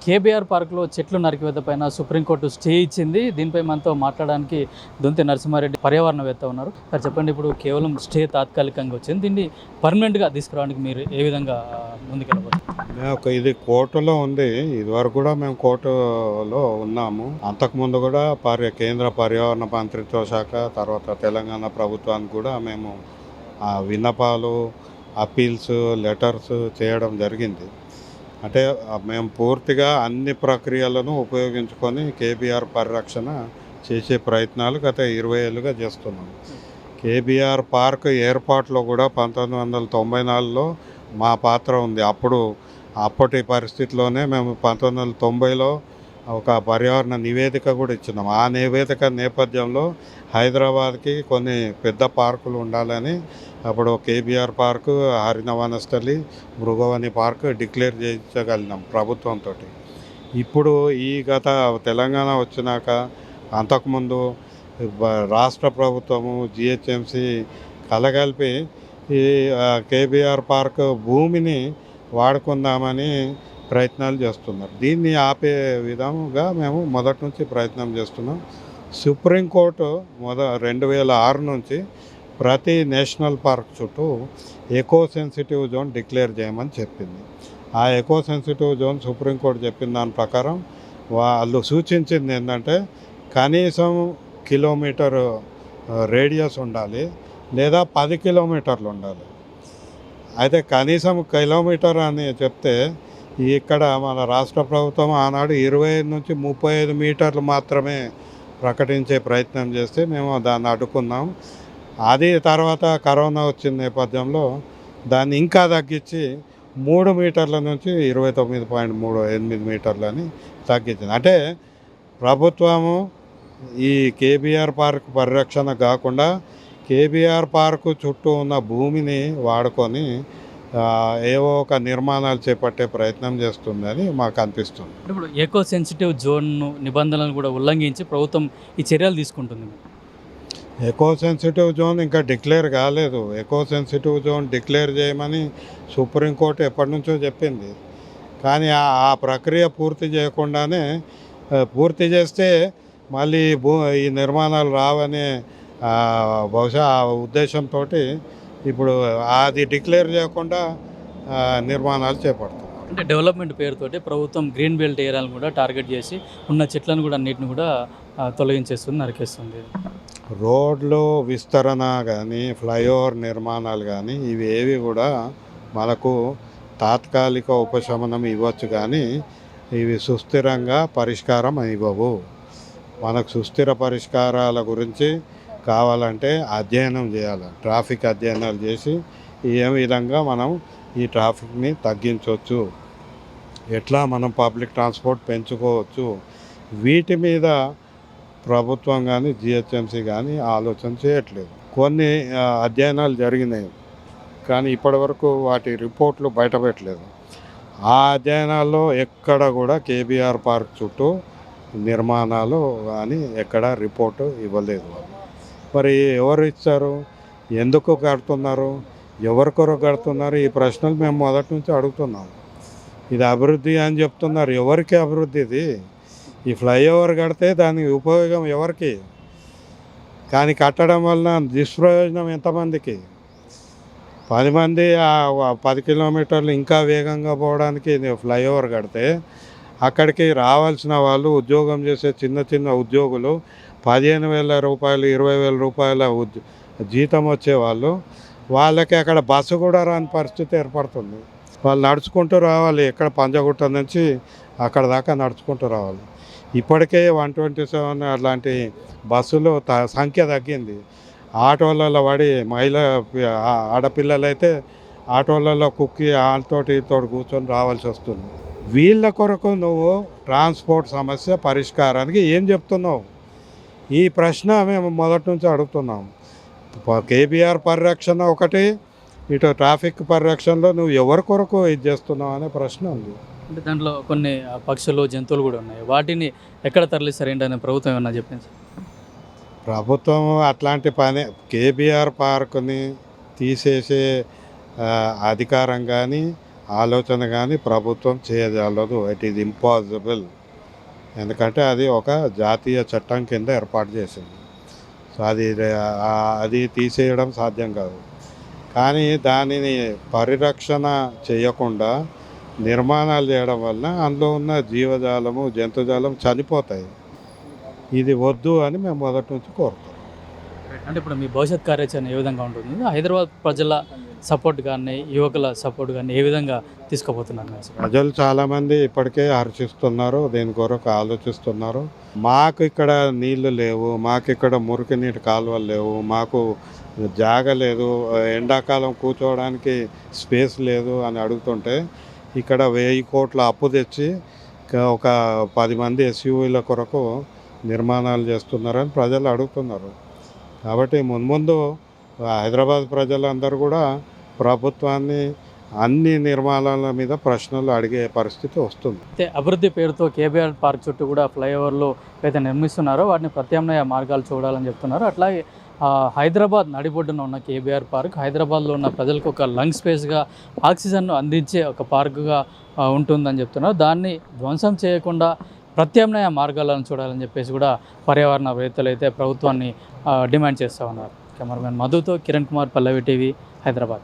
KBR పార్క్లో చెట్లు నరికివేత పైన సుప్రీంకోర్టు స్టే ఇచ్చింది. దీనిపై మనతో మాట్లాడడానికి దొంతి నరసింహారెడ్డి పర్యావరణవేత్త ఉన్నారు. సార్ చెప్పండి, ఇప్పుడు కేవలం స్టే తాత్కాలికంగా వచ్చింది, దీన్ని పర్మనెంట్గా తీసుకురావడానికి మీరు ఏ విధంగా ముందుకెళ్ళబోతున్నారు? ఇది కోర్టులో ఉంది. ఇదివరకు కూడా మేము కోర్టులో ఉన్నాము. అంతకుముందు కూడా కేంద్ర పర్యావరణ మంత్రిత్వ శాఖ, తర్వాత తెలంగాణ ప్రభుత్వానికి కూడా మేము విన్నపాలు, అప్పీల్స్, లెటర్స్ చేయడం జరిగింది. అంటే మేము పూర్తిగా అన్ని ప్రక్రియలను ఉపయోగించుకొని కేబీఆర్ పరిరక్షణ చేసే ప్రయత్నాలు గత 20 ఏళ్ళుగా చేస్తున్నాం. కేబీఆర్ పార్క్ ఏర్పాటులో కూడా 1994లో మా పాత్ర ఉంది. అప్పటి పరిస్థితిలోనే మేము 1990లో ఒక పర్యావరణ నివేదిక కూడా ఇచ్చినాం. ఆ నివేదిక నేపథ్యంలో హైదరాబాద్కి కొన్ని పెద్ద పార్కులు ఉండాలని అప్పుడు KBR park, హరితవనస్థలి, Mrugavani park declare చేయించగలిగినాం ప్రభుత్వంతో. ఇప్పుడు ఈ గత తెలంగాణ వచ్చినాక అంతకుముందు రాష్ట్ర ప్రభుత్వము, జిహెచ్ఎంసి కలగలిపి ఈ కేబీఆర్ పార్క్ భూమిని వాడుకుందామని ప్రయత్నాలు చేస్తున్నారు. దీన్ని ఆపే విధంగా మేము మొదటి నుంచి ప్రయత్నం చేస్తున్నాం. సుప్రీంకోర్టు 2006 నుంచి ప్రతి నేషనల్ పార్క్ చుట్టూ ఎకో సెన్సిటివ్ జోన్ డిక్లేర్ చేయమని చెప్పింది. ఆ ఎకో సెన్సిటివ్ జోన్ సుప్రీంకోర్టు చెప్పిన దాని ప్రకారం వాళ్ళు సూచించింది ఏంటంటే కనీసం కిలోమీటర్ రేడియస్ ఉండాలి, లేదా 10 కిలోమీటర్లు ఉండాలి. అయితే కనీసం కిలోమీటర్ అని చెప్తే ఇక్కడ మన రాష్ట్ర ప్రభుత్వం ఆనాడు 25 నుంచి 35 మీటర్లు మాత్రమే ప్రకటించే ప్రయత్నం చేస్తే మేము దాన్ని అడ్డుకున్నాం. అది తర్వాత కరోనా వచ్చిన నేపథ్యంలో దాన్ని ఇంకా తగ్గించి 3 మీటర్ల నుంచి 29.38 మీటర్లని తగ్గించింది. అంటే ప్రభుత్వము ఈ కేబీఆర్ పార్క్ పరిరక్షణ కాకుండా కేబీఆర్ పార్కు చుట్టూ ఉన్న భూమిని వాడుకొని ఏవో ఒక నిర్మాణాలు చేపట్టే ప్రయత్నం చేస్తుందని మాకు అనిపిస్తుంది. ఇప్పుడు ఎకో సెన్సిటివ్ జోన్ నిబంధనలను కూడా ఉల్లంఘించి ప్రభుత్వం ఈ చర్యలు తీసుకుంటుంది. ఎకో సెన్సిటివ్ జోన్ ఇంకా డిక్లేర్ కాలేదు. ఎకో సెన్సిటివ్ జోన్ డిక్లేర్ చేయమని సుప్రీంకోర్టు ఎప్పటి నుంచో చెప్పింది. కానీ ఆ ప్రక్రియ పూర్తి చేయకుండానే పూర్తి చేస్తే మళ్ళీ ఈ నిర్మాణాలు రావనే బహుశా ఆ ఉద్దేశంతో ఇప్పుడు అది డిక్లేర్ చేయకుండా నిర్మాణాలు చేపడతాం. అంటే డెవలప్మెంట్ పేరుతోటి ప్రభుత్వం గ్రీన్ బెల్ట్ ఏరియాలను కూడా టార్గెట్ చేసి ఉన్న చెట్లను కూడా అన్నిటిని కూడా తొలగించేస్తుంది, నరికేస్తుంది. రోడ్లు విస్తరణ కానీ, ఫ్లైఓవర్ నిర్మాణాలు కానీ ఇవి ఏవి కూడా మనకు తాత్కాలిక ఉపశమనం ఇవ్వచ్చు, కానీ ఇవి సుస్థిరంగా పరిష్కారం ఇవ్వవు. మనకు సుస్థిర పరిష్కారాల గురించి కావాలంటే అధ్యయనం చేయాలి. ట్రాఫిక్ అధ్యయనాలు చేసి ఏ విధంగా మనం ఈ ట్రాఫిక్ని తగ్గించవచ్చు, ఎట్లా మనం పబ్లిక్ ట్రాన్స్పోర్ట్ పెంచుకోవచ్చు, వీటి మీద ప్రభుత్వం కానీ జిహెచ్ఎంసి కానీ ఆలోచన చేయట్లేదు. కొన్ని అధ్యయనాలు జరిగినాయి, కానీ ఇప్పటివరకు వాటి రిపోర్ట్లు బయటపెట్టలేదు. ఆ అధ్యయనాల్లో ఎక్కడ కూడా కేబీఆర్ పార్క్ చుట్టూ నిర్మాణాలు కానీ ఎక్కడ రిపోర్టు ఇవ్వలేదు. మరి ఎవరు ఇచ్చారు, ఎందుకు కడుతున్నారు, ఎవరి కొరకు కడుతున్నారు, ఈ ప్రశ్నలు మేము మొదటి నుంచి అడుగుతున్నాం. ఇది అభివృద్ధి అని చెప్తున్నారు, ఎవరికి అభివృద్ధి ఇది? ఈ ఫ్లైఓవర్ కడితే దానికి ఉపయోగం ఎవరికి? కానీ కట్టడం వలన దుష్ప్రయోజనం ఎంతమందికి? 10 మంది 10 కిలోమీటర్లు ఇంకా వేగంగా పోవడానికి ఫ్లైఓవర్ కడితే అక్కడికి రావాల్సిన వాళ్ళు, ఉద్యోగం చేసే చిన్న చిన్న ఉద్యోగులు, 15,000 రూపాయలు 20,000 రూపాయల జీతం వచ్చేవాళ్ళు, వాళ్ళకి అక్కడ బస్సు కూడా రాని పరిస్థితి ఏర్పడుతుంది. వాళ్ళు నడుచుకుంటూ రావాలి, ఎక్కడ పంజగుట్ట నుంచి అక్కడ దాకా నడుచుకుంటూ రావాలి. ఇప్పటికే 127 అలాంటి బస్సులు సంఖ్య తగ్గింది. ఆటోలలో పడి ఆడపిల్లలైతే ఆటోలలో కుక్కి వాళ్ళతోటి కూర్చొని రావాల్సి వస్తుంది. వీళ్ళ కొరకు నువ్వు ట్రాన్స్పోర్ట్ సమస్య పరిష్కారానికి ఏం చెప్తున్నావు? ఈ ప్రశ్న మేము మొదటి నుంచి అడుగుతున్నాం. కేబీఆర్ పరిరక్షణ ఒకటి, ఇటు ట్రాఫిక్ పరిరక్షణలో నువ్వు ఎవరి కొరకు ఇది చేస్తున్నావు అనే ప్రశ్న ఉంది. అంటే దాంట్లో కొన్ని పక్షులు, జంతువులు కూడా ఉన్నాయి, వాటిని ఎక్కడ తరలిస్తారు ఏంటనే ప్రభుత్వం ఏమన్నా చెప్పింది? ప్రభుత్వం అట్లాంటి పని, కేబీఆర్ పార్కుని తీసేసే అధికారం కానీ ఆలోచన కానీ ప్రభుత్వం చేయజాలదు. It is impossible. ఎందుకంటే అది ఒక జాతీయ చట్టం కింద ఏర్పాటు చేసింది. సో అది తీసేయడం సాధ్యం కాదు. కానీ దానిని పరిరక్షణ చేయకుండా నిర్మాణాలు చేయడం వల్ల అందులో ఉన్న జీవజాలము జంతుజాలం చనిపోతాయి. ఇది వద్దు అని మేము మొదటి నుంచి కోరుతాం. అంటే ఇప్పుడు మీ భవిష్యత్ కార్యాచరణ ఏ విధంగా ఉంటుంది? హైదరాబాద్ ప్రజల సపోర్ట్ కానీ యువకుల సపోర్ట్ కానీ ఏ విధంగా తీసుకోబోతున్నారు మీరు? ప్రజలు చాలామంది ఇప్పటికే హర్షిస్తున్నారు, దీని కొరకు ఆలోచిస్తున్నారు. మాకు ఇక్కడ నీళ్లు లేవు, మాకు ఇక్కడ మురికి నీటి కాలువలు లేవు, మాకు జాగ లేదు, ఎండాకాలం కూర్చోవడానికి స్పేస్ లేదు అని అడుగుతుంటే ఇక్కడ 1000 కోట్ల అప్పు తెచ్చి ఒక 10 మంది ఎస్యూవీల కొరకు నిర్మాణాలు చేస్తున్నారని ప్రజలు అడుగుతున్నారు. కాబట్టి మున్ముందు హైదరాబాద్ ప్రజలందరూ కూడా ప్రభుత్వాన్ని అన్ని నిర్మాణాల మీద ప్రశ్నలు అడిగే పరిస్థితి వస్తుంది. అయితే అభివృద్ధి పేరుతో కేబీఆర్ పార్క్ చుట్టూ కూడా ఫ్లైఓవర్లు అయితే నిర్మిస్తున్నారో వాటిని ప్రత్యామ్నాయ మార్గాలు చూడాలని చెప్తున్నారు. అట్లాగే హైదరాబాద్ నడిబొడ్డున ఉన్న కేబీఆర్ పార్క్ హైదరాబాద్లో ఉన్న ప్రజలకు ఒక లంగ్ స్పేస్గా ఆక్సిజన్ను అందించే ఒక పార్కుగా ఉంటుందని చెప్తున్నారు. దాన్ని ధ్వంసం చేయకుండా ప్రత్యామ్నాయ మార్గాలను చూడాలని చెప్పేసి కూడా పర్యావరణవేత్తలు అయితే ప్రభుత్వాన్ని డిమాండ్ చేస్తూ ఉన్నారు. కెమెరామెన్ మధుతో కిరణ్ కుమార్, పల్లవి టీవీ, హైదరాబాద్.